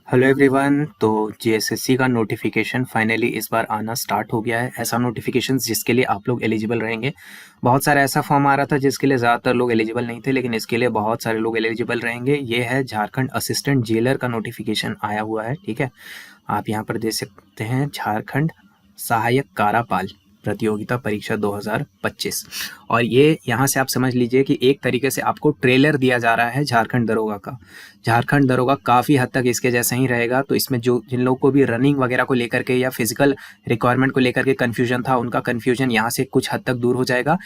Hello everyone. तो GSSC का notification finally इस बार आना स्टार्ट हो गया है। ऐसा नोटिफिकेशन जिसके लिए आप लोग एलिजिबल रहेंगे। बहुत सारा ऐसा फॉर्म आ रहा था जिसके लिए ज़्यादातर लोग एलिजिबल नहीं थे, लेकिन इसके लिए बहुत सारे लोग एलिजिबल रहेंगे। ये है झारखंड असिस्टेंट जेलर का नोटिफिकेशन आया हुआ है। ठीक है, आप यहाँ पर देख सकते हैं झारखंड सहायक कारापाल प्रतियोगिता परीक्षा 2025। और ये यहाँ से आप समझ लीजिए कि एक तरीके से आपको ट्रेलर दिया जा रहा है झारखंड दरोगा का। झारखंड दरोगा काफ़ी हद तक इसके जैसा ही रहेगा। तो इसमें जो जिन लोगों को भी रनिंग वगैरह को लेकर के या फिजिकल रिक्वायरमेंट को लेकर के कन्फ्यूजन था, उनका कन्फ्यूजन यहाँ से कुछ हद तक दूर हो जाएगा।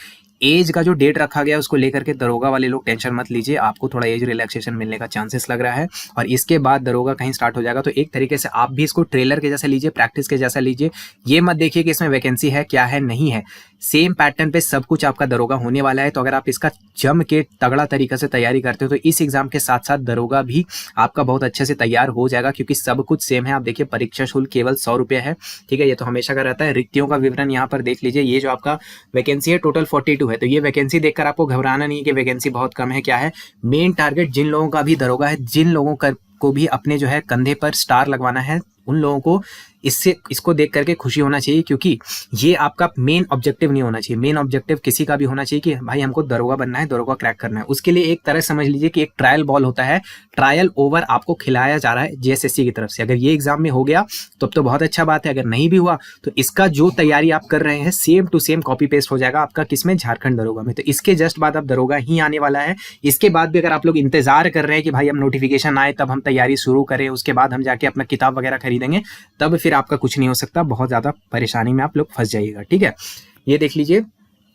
एज का जो डेट रखा गया है उसको लेकर के दरोगा वाले लोग टेंशन मत लीजिए, आपको थोड़ा एज रिलैक्सेशन मिलने का चांसेस लग रहा है। और इसके बाद दरोगा कहीं स्टार्ट हो जाएगा। तो एक तरीके से आप भी इसको ट्रेलर के जैसा लीजिए, प्रैक्टिस के जैसा लीजिए। ये मत देखिए कि इसमें वैकेंसी है क्या है नहीं है, सेम पैटर्न पे सब कुछ आपका दरोगा होने वाला है। तो अगर आप इसका जम के तगड़ा तरीके से तैयारी करते हो तो इस एग्जाम के साथ साथ दरोगा भी आपका बहुत अच्छे से तैयार हो जाएगा, क्योंकि सब कुछ सेम है। आप देखिए परीक्षा शुल्क केवल 100 रुपये है। ठीक है, ये तो हमेशा का रहता है। रिक्तियों का विवरण यहाँ पर देख लीजिए। ये जो आपका वैकेंसी है टोटल 42 है। तो ये वैकेंसी देखकर आपको घबराना नहीं है कि वैकेंसी बहुत कम है। क्या है मेन टारगेट, जिन लोगों का भी दरोगा है, जिन लोगों को भी अपने जो है कंधे पर स्टार लगवाना है, उन लोगों को इसको देख करके खुशी होना चाहिए, क्योंकि ये आपका मेन ऑब्जेक्टिव नहीं होना चाहिए। मेन ऑब्जेक्टिव किसी का भी होना चाहिए कि भाई हमको दरोगा बनना है, दरोगा क्रैक करना है। उसके लिए एक तरह समझ लीजिए कि एक ट्रायल बॉल होता है, ट्रायल ओवर आपको खिलाया जा रहा है जीएसएससी की तरफ से। अगर ये एग्जाम में हो गया तब तो बहुत अच्छा बात है, अगर नहीं भी हुआ तो इसका जो तैयारी आप कर रहे हैं same to same copy paste हो जाएगा आपका किसमें, झारखंड दरोगा में। तो इसके जस्ट बाद अब दरोगा ही आने वाला है। इसके बाद भी अगर आप लोग इंतजार कर रहे हैं कि भाई हम नोटिफिकेशन आए तब हम तैयारी शुरू करें, उसके बाद हम जाके अपना किताब वगैरह खरीदेंगे, तब फिर आपका कुछ नहीं हो सकता। बहुत ज़्यादा परेशानी में आप लोग फंस जाइएगा। ठीक है, ये देख लीजिए,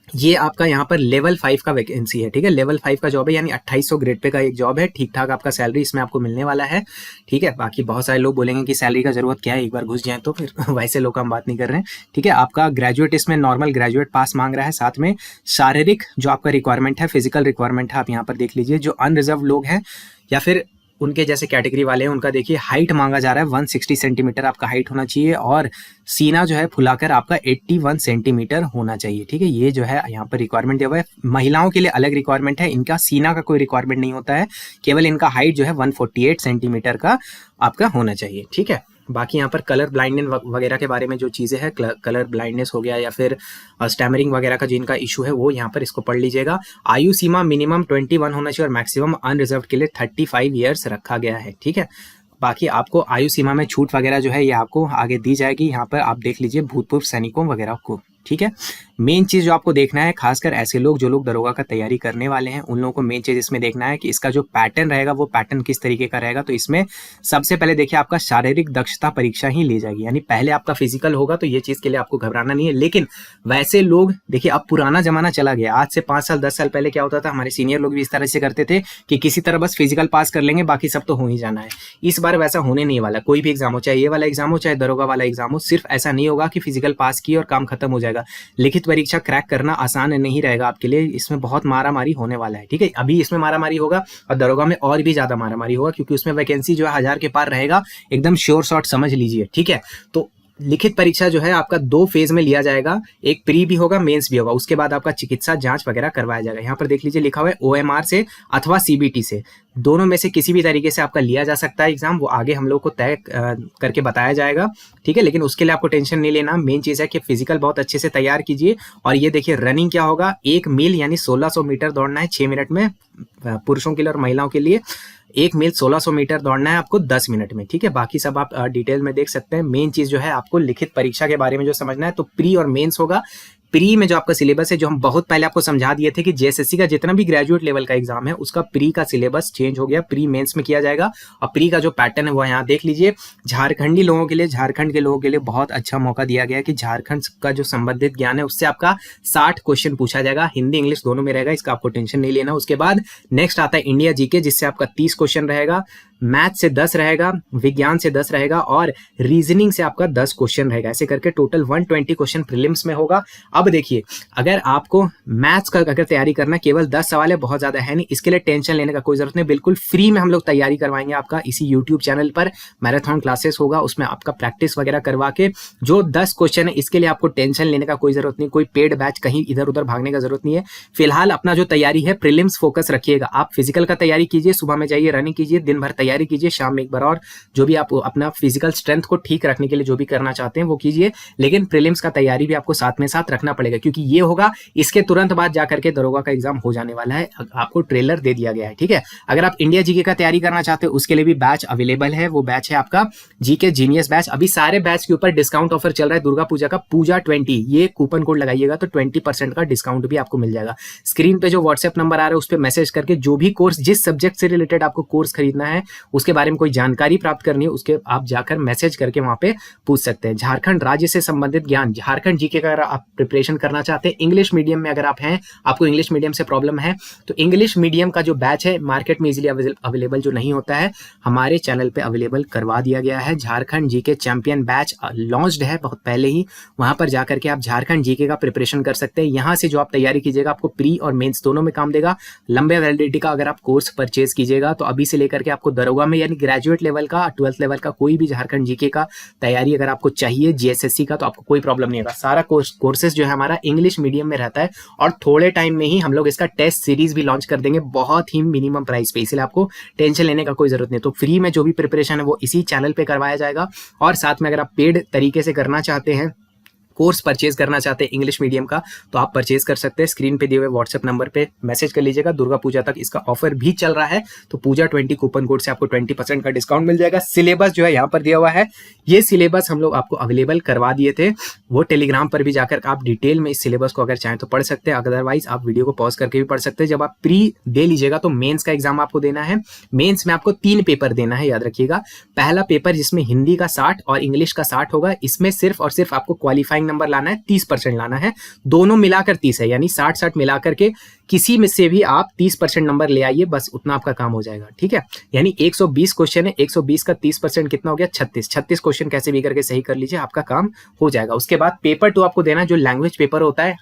ये आपका यहाँ पर लेवल 5 का वैकेंसी है। ठीक है, लेवल 5 का जॉब है, यानी 2800 ग्रेड पे का एक जॉब है। ठीक ठाक आपका सैलरी इसमें आपको मिलने वाला है। ठीक है, बाकी बहुत सारे लोग बोलेंगे कि सैलरी का जरूरत क्या है, एक बार घुस जाए तो फिर वैसे लोग हम बात नहीं कर रहे हैं। ठीक है, आपका ग्रेजुएट इसमें नॉर्मल ग्रेजुएट पास मांग रहा है। साथ में शारीरिक जो आपका रिक्वायरमेंट है, फिजिकल रिक्वायरमेंट है, आप यहाँ पर देख लीजिए। जो अनरिजर्व लोग हैं या फिर उनके जैसे कैटेगरी वाले हैं, उनका देखिए हाइट मांगा जा रहा है 160 सेंटीमीटर आपका हाइट होना चाहिए, और सीना जो है फुलाकर आपका 81 सेंटीमीटर होना चाहिए। ठीक है, ये जो है यहाँ पर रिक्वायरमेंट दिया हुआ है। महिलाओं के लिए अलग रिक्वायरमेंट है, इनका सीना का कोई रिक्वायरमेंट नहीं होता है, केवल इनका हाइट जो है 148 सेंटीमीटर का आपका होना चाहिए। ठीक है, बाकी यहाँ पर कलर ब्लाइंडनेस वगैरह के बारे में जो चीज़ें हैं, कलर ब्लाइंडनेस हो गया या फिर स्टैमरिंग वगैरह का जिनका इशू है वो यहाँ पर इसको पढ़ लीजिएगा। आयु सीमा मिनिमम 21 होना चाहिए और मैक्सिमम अनरिजर्व के लिए 35 ईयर्स रखा गया है। ठीक है, बाकी आपको आयु सीमा में छूट वगैरह जो है ये आपको आगे दी जाएगी। यहाँ पर आप देख लीजिए भूतपूर्व सैनिकों वगैरह को। ठीक है, मेन चीज़ जो आपको देखना है, खासकर ऐसे लोग जो लोग दरोगा का तैयारी करने वाले हैं, उन लोगों को मेन चीज़ इसमें देखना है कि इसका जो पैटर्न रहेगा वो पैटर्न किस तरीके का रहेगा। तो इसमें सबसे पहले देखिए आपका शारीरिक दक्षता परीक्षा ही ली जाएगी, यानी पहले आपका फिजिकल होगा। तो ये चीज़ के लिए आपको घबराना नहीं है। लेकिन वैसे लोग देखिए, अब पुराना जमाना चला गया। आज से 5 साल 10 साल पहले क्या होता था, हमारे सीनियर लोग भी इस तरह से करते थे कि किसी तरह बस फिजिकल पास कर लेंगे, बाकी सब तो हो ही जाना है। इस बार वैसा होने नहीं वाला। कोई भी एग्जाम हो, चाहे ये वाला एग्जाम हो चाहे दरोगा वाला एग्जाम हो, सिर्फ ऐसा नहीं होगा कि फिजिकल पास किए और काम खत्म हो जाएगा। लिखित परीक्षा क्रैक करना आसान नहीं रहेगा आपके लिए, इसमें बहुत मारामारी होने वाला है। ठीक है, अभी इसमें मारामारी होगा और दरोगा में और भी ज्यादा मारामारी होगा, क्योंकि उसमें वैकेंसी जो है 1000 के पार रहेगा। एकदम श्योर शॉट समझ लीजिए। ठीक है, तो लिखित परीक्षा जो है आपका 2 फेज में लिया जाएगा, एक प्री भी होगा, मेंस भी होगा। उसके बाद आपका चिकित्सा जांच वगैरह करवाया जाएगा। यहाँ पर देख लीजिए लिखा हुआ है ओएमआर से अथवा सीबीटी से, दोनों में से किसी भी तरीके से आपका लिया जा सकता है एग्जाम। वो आगे हम लोग को तय करके बताया जाएगा। ठीक है, लेकिन उसके लिए आपको टेंशन नहीं लेना। मेन चीज़ है कि फिजिकल बहुत अच्छे से तैयार कीजिए। और ये देखिए रनिंग क्या होगा, 1 मील यानी 1600 मीटर दौड़ना है 6 मिनट में, पुरुषों के लिए और महिलाओं के लिए 1 मील 1600 मीटर दौड़ना है आपको 10 मिनट में। ठीक है, बाकी सब आप डिटेल में देख सकते हैं। मेन चीज़ जो है आपको लिखित परीक्षा के बारे में जो समझना है, तो प्री और मेंस होगा। प्री में जो आपका सिलेबस है, जो हम बहुत पहले आपको समझा दिए थे कि जेएसएससी का जितना भी ग्रेजुएट लेवल का एग्जाम है उसका प्री का सिलेबस चेंज हो गया, प्री मेंस में किया जाएगा। और प्री का जो पैटर्न है वो यहाँ देख लीजिए। झारखंडी लोगों के लिए, झारखंड के लोगों के लिए बहुत अच्छा मौका दिया गया है कि झारखंड का जो संबंधित ज्ञान है उससे आपका 60 क्वेश्चन पूछा जाएगा, हिंदी इंग्लिश दोनों में रहेगा, इसका आपको टेंशन नहीं लेना। उसके बाद नेक्स्ट आता है इंडिया जीके, जिससे आपका 30 क्वेश्चन रहेगा, मैथ से 10 रहेगा, विज्ञान से 10 रहेगा और रीजनिंग से आपका 10 क्वेश्चन रहेगा। ऐसे करके टोटल 120 क्वेश्चन प्रीलिम्स में होगा। अब देखिए, अगर आपको मैथ्स का अगर तैयारी करना, केवल 10 सवाल है, बहुत ज़्यादा है नहीं, इसके लिए टेंशन लेने का कोई ज़रूरत नहीं। बिल्कुल फ्री में हम लोग तैयारी करवाएंगे आपका इसी यूट्यूब चैनल पर। मैराथन क्लासेस होगा, उसमें आपका प्रैक्टिस वगैरह करवा के जो 10 क्वेश्चन है, इसके लिए आपको टेंशन लेने का कोई ज़रूरत नहीं, कोई पेड बैच कहीं इधर उधर भागने का ज़रूरत नहीं है। फिलहाल अपना जो तैयारी है प्रीलिम्स फोकस रखिएगा। आप फिजिकल का तैयारी कीजिए, सुबह में जाइए, रनिंग कीजिए, दिन भर तैयारी कीजिए, शाम में एक बार और जो भी आप अपना फिजिकल स्ट्रेंथ को ठीक रखने के लिए जो भी करना चाहते हैं वो कीजिए। लेकिन प्रीलिम्स का तैयारी भी आपको साथ में साथ रखना पड़ेगा, क्योंकि ये होगा इसके तुरंत बाद जाकर के दरोगा का एग्जाम हो जाने वाला है। आपको ट्रेलर दे दिया गया है, ठीक है। अगर आप इंडिया जीके का तैयारी करना चाहते हो उसके लिए भी बैच अवेलेबल है। वो बैच है आपका जीके जीनियस बैच। अभी सारे बैच के ऊपर डिस्काउंट ऑफर चल रहा है दुर्गा पूजा का, पूजा 20, ये कूपन कोड लगाइएगा तो 20% का डिस्काउंट भी आपको मिल जाएगा। स्क्रीन पे जो व्हाट्सएप नंबर आ रहा है उस पर मैसेज करके जो भी कोर्स, जिस सब्जेक्ट से रिलेटेड आपको कोर्स खरीदना है, उसके बारे में कोई जानकारी प्राप्त करनी है, उसके आप जाकर मैसेज करके वहां पे पूछ सकते हैं। झारखंड राज्य से संबंधित ज्ञान, झारखंड जीके का अगर आप प्रिपरेशन करना चाहते हैं, इंग्लिश मीडियम में अगर आप हैं, आपको इंग्लिश मीडियम से प्रॉब्लम है, तो इंग्लिश मीडियम का जो बैच है मार्केट में इजीली अवेलेबल जो नहीं होता है, हमारे चैनल पे अवेलेबल करवा दिया गया है। Jharkhand GK champion batch launched है बहुत पहले ही, वहां पर जाकर के आप झारखंड जीके का प्रिपरेशन कर सकते हैं। यहां से जो आप तैयारी कीजिएगा आपको प्री और मेंस दोनों में काम देगा। लंबे वैलिडिटी का अगर आप कोर्स परचेज कीजिएगा तो अभी से लेकर के आपको दरोगा में, यानी ग्रेजुएट लेवल का, 12th लेवल का कोई भी झारखंड जीके का तैयारी अगर आपको चाहिए, जीएसएससी का, तो आपको कोई प्रॉब्लम नहीं होगा। सारा कोर्सेज जो है हमारा इंग्लिश मीडियम में रहता है और थोड़े टाइम में ही हम लोग इसका टेस्ट सीरीज भी लॉन्च कर देंगे बहुत ही मिनिमम प्राइस पे, इसलिए आपको टेंशन लेने का कोई जरूरत नहीं। तो फ्री में जो भी प्रिपरेशन है वो इसी चैनल पे करवाया जाएगा। और साथ में अगर आप पेड तरीके से करना चाहते हैं, कोर्स परचेज करना चाहते हैं इंग्लिश मीडियम का, तो आप परचेज कर सकते हैं। स्क्रीन पे दिए हुए व्हाट्सएप नंबर पे मैसेज कर लीजिएगा। दुर्गा पूजा तक इसका ऑफर भी चल रहा है, तो पूजा 20 कूपन कोड से आपको 20% का डिस्काउंट मिल जाएगा। सिलेबस जो है यहाँ पर दिया हुआ है, ये सिलेबस हम लोग आपको अवेलेबल करवा दिए थे, वो टेलीग्राम पर भी जाकर आप डिटेल में इस सिलेबस को अगर चाहें तो पढ़ सकते हैं। अदरवाइज आप वीडियो को पॉज करके भी पढ़ सकते हैं। जब आप प्री दे लीजिएगा तो मेन्स का एग्जाम आपको देना है। मेन्स में आपको 3 पेपर देना है, याद रखिएगा। पहला पेपर जिसमें हिंदी का 60 और इंग्लिश का 60 होगा, इसमें सिर्फ और सिर्फ आपको क्वालिफाइंग नंबर लाना है, 30% लाना है। दोनों मिलाकर 30 है, यानी 60-60 मिलाकर के किसी में से भी आप 30% नंबर ले आइए, बस उतना आपका काम हो जाएगा, ठीक है। यानी 120 क्वेश्चन है, 120 का 30% कितना हो गया, 36 क्वेश्चन कैसे भी करके सही कर लीजिए, आपका काम हो जाएगा। उसके बाद पेपर 2 आपको देना है, जो लैंग्वेज पेपर होता है।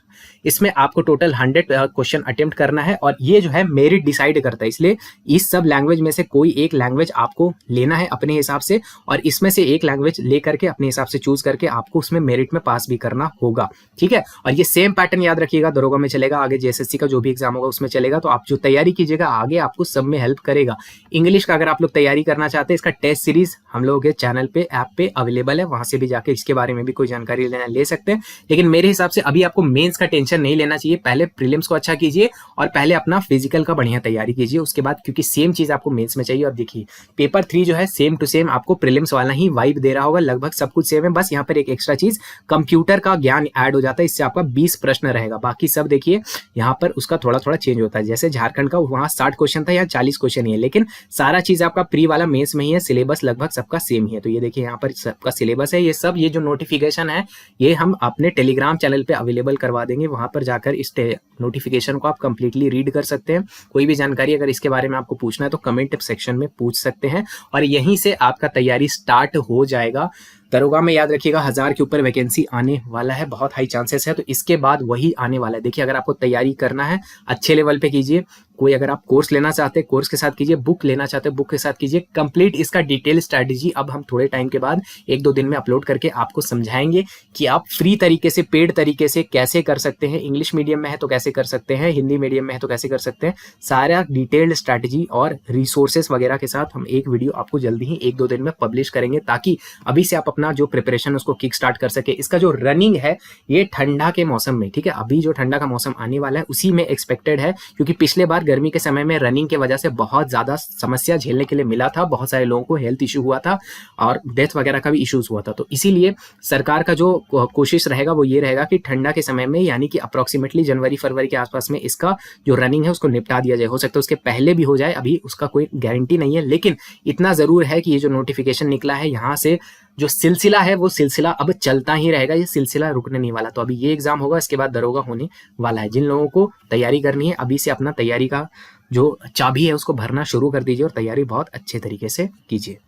इसमें आपको टोटल 100 क्वेश्चन अटेम्प्ट करना है और ये जो है मेरिट डिसाइड करता है, इसलिए इस सब लैंग्वेज में से कोई एक लैंग्वेज आपको लेना है अपने हिसाब से, और इसमें से एक लैंग्वेज लेकर के अपने हिसाब से चूज करके आपको उसमें मेरिट में पास भी करना होगा, ठीक है। और ये सेम पैटर्न याद रखिएगा, दरोगा में चलेगा, आगे जेएसएससी का जो भी एग्जाम होगा उसमें चलेगा। तो आप जो तैयारी कीजिएगा आगे आपको सब में हेल्प करेगा। इंग्लिश का अगर आप लोग तैयारी करना चाहते हैं, इसका टेस्ट सीरीज हम लोग के चैनल पे, ऐप पे अवेलेबल है, वहां से भी जाके इसके बारे में भी कोई जानकारी लेना ले सकते हैं। लेकिन मेरे हिसाब से अभी आपको मेंस का टेंशन नहीं लेना चाहिए, पहले प्रीलिम्स को अच्छा कीजिए और पहले अपना फिजिकल का बढ़िया तैयारी कीजिए, उसके बाद, क्योंकि सेम चीज आपको मेंस में चाहिए। और देखिए पेपर 3 जो है सेम टू सेम आपको प्रीलिम्स वाला ही वाइब दे रहा होगा, लगभग सब कुछ सेम है, बस यहाँ पर एक एक्स्ट्रा चीज कंप्यूटर का ज्ञान ऐड हो जाता है, इससे आपका 20 प्रश्न रहेगा। बाकी सब देखिए यहाँ पर उसका थोड़ा थोड़ा चेंज होता है, जैसे झारखंड का वहाँ 60 क्वेश्चन था, यहाँ 40 क्वेश्चन ही है, लेकिन सारा चीज आपका प्री वाला मेंस में ही है, सिलेबस लगभग सबका सेम ही है। तो ये देखिए यहाँ पर सबका सिलेबस है, ये सब, ये जो नोटिफिकेशन है ये हम अपने टेलीग्राम चैनल पे अवेलेबल करवा देंगे, वहां पर जाकर इस नोटिफिकेशन को आप कंप्लीटली रीड कर सकते हैं। कोई भी जानकारी अगर इसके बारे में आपको पूछना है तो कमेंट सेक्शन में पूछ सकते हैं, और यहीं से आपका तैयारी स्टार्ट हो जाएगा। दरोगा में याद रखिएगा 1000 के ऊपर वैकेंसी आने वाला है, बहुत हाई चांसेस है, तो इसके बाद वही आने वाला है। देखिए अगर आपको तैयारी करना है अच्छे लेवल पे कीजिए, कोई अगर आप कोर्स लेना चाहते हैं कोर्स के साथ कीजिए, बुक लेना चाहते हैं बुक के साथ कीजिए। कंप्लीट इसका डिटेल स्ट्रैटेजी अब हम थोड़े टाइम के बाद 1-2 दिन में अपलोड करके आपको समझाएंगे कि आप फ्री तरीके से, पेड तरीके से कैसे कर सकते हैं। इंग्लिश मीडियम में है तो कैसे कर सकते हैं, हिंदी मीडियम में है तो कैसे कर सकते हैं, सारा डिटेल्ड स्ट्रैटेजी और रिसोर्सेस वगैरह के साथ हम एक वीडियो आपको जल्दी ही 1-2 दिन में पब्लिश करेंगे, ताकि अभी से आप अपना जो प्रिपरेशन उसको किक स्टार्ट कर सके। इसका जो रनिंग है ये ठंडा के मौसम में, ठीक है, अभी जो ठंडा का मौसम आने वाला है उसी में एक्सपेक्टेड है, क्योंकि पिछले बार गर्मी के समय में रनिंग के वजह से बहुत ज्यादा समस्या झेलने के लिए मिला था, बहुत सारे लोगों को हेल्थ इशू हुआ था और डेथ वगैरह का भी इश्यूज हुआ था। तो इसीलिए सरकार का जो कोशिश रहेगा वो ये रहेगा कि ठंडा के समय में, यानी कि अप्रोक्सीमेटली जनवरी-फरवरी के आसपास में इसका जो रनिंग है उसको निपटा दिया जाए। हो सकता है उसके पहले भी हो जाए, अभी उसका कोई गारंटी नहीं है, लेकिन इतना जरूर है कि ये जो नोटिफिकेशन निकला है यहाँ से जो सिलसिला है वो सिलसिला अब चलता ही रहेगा, ये सिलसिला रुकने नहीं वाला। तो अभी ये एग्जाम होगा, इसके बाद दरोगा होने वाला है। जिन लोगों को तैयारी करनी है अभी से अपना तैयारी का जो चाबी है उसको भरना शुरू कर दीजिए और तैयारी बहुत अच्छे तरीके से कीजिए।